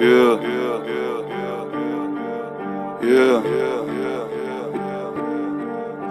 Yeah. Yeah.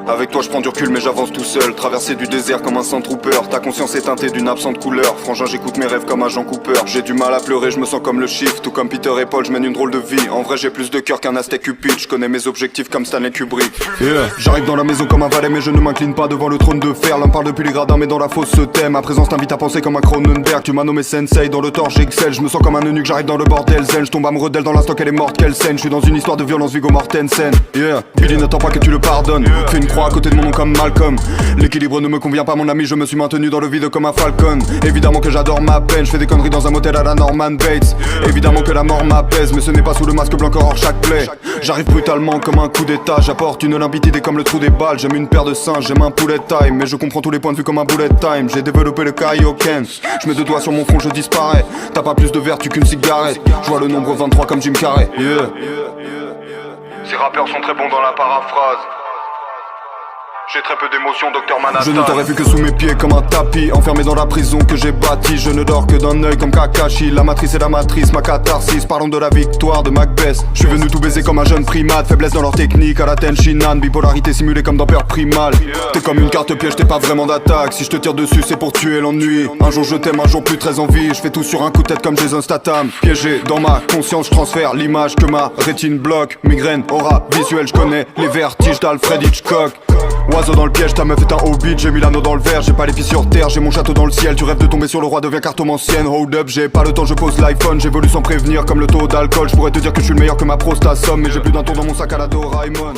Avec toi je prends du recul mais j'avance tout seul. Traverser du désert comme un Sandtrooper. Ta conscience est teintée d'une absente couleur. Frangin j'écoute mes rêves comme un Jean Cooper. J'ai du mal à pleurer, je me sens comme le Shift. Tout comme Peter et Paul, je mène une drôle de vie. En vrai j'ai plus de cœur qu'un Aztec Cupid. Je connais mes objectifs comme Stanley Kubrick. Yeah. J'arrive dans la maison comme un valet mais je ne m'incline pas devant le trône de fer. L'un parle depuis les gradins mais dans la fosse se tait. Ma présence t'invite à penser comme un Cronenberg. Tu m'as nommé Sensei, dans le torche j'excelle. Je me sens comme un eunuque, j'arrive dans le bordel zen. Je tombe amoureux d'elle dans l'instant qu'elle est morte, quelle scène. Je suis dans une histoire de violence Viggo Mortensen. Yeah. Billy n'attend pas que tu le pardonnes. Fais une croix à côté de mon nom comme Malcolm. L'équilibre ne me convient pas mon ami, je me suis maintenu dans le vide comme un falcon. Évidemment que j'adore ma peine, je fais des conneries dans un motel à la Norman Bates. Évidemment que la mort m'apaise, mais ce n'est pas sous le masque blanc qu'aurore chaque plaie. J'arrive brutalement comme un coup d'état, j'apporte une limpidité comme le trou des balles. J'aime une paire de singes, j'aime un poulet time, mais je comprends tous les points de vue comme un bullet time. J'ai développé le Kaioken, je mets deux doigts sur mon front, je disparais. T'as pas plus de vertu qu'une cigarette, je vois le nombre 23 comme Jim Carrey. Yeah. Ces rappeurs sont très bons dans la paraphrase. J'ai très peu d'émotions, Docteur Manhattan. Je ne t'aurais vu que sous mes pieds comme un tapis. Enfermé dans la prison que j'ai bâtie. Je ne dors que d'un œil comme Kakashi. La matrice est la matrice, ma catharsis. Parlons de la victoire de Macbeth. Je suis venu tout baiser comme un jeune primate. Faiblesse dans leur technique à la Tenshinhan. Bipolarité simulée comme dans Peur Primal. T'es comme une carte piège, t'es pas vraiment d'attaque. Si je te tire dessus c'est pour tuer l'ennui. Un jour je t'aime, un jour plus très envie. Je fais tout sur un coup de tête comme Jason Statham. Piégé dans ma conscience, je transfère l'image que ma rétine bloque. Migraine, aura visuelle, je connais les vertiges d'Alfred Hitchcock. Oiseau dans le piège, ta meuf est un hobbit. J'ai mis l'anneau dans le verre, j'ai pas les pieds sur terre. J'ai mon château dans le ciel, tu rêves de tomber sur le roi, deviens cartomancienne. Hold up, j'ai pas le temps, je pose l'iPhone. J'évolue sans prévenir comme le taux d'alcool. Je pourrais te dire que je suis le meilleur que ma prostate somme, mais j'ai plus d'un tour dans mon sac à la Doraemon.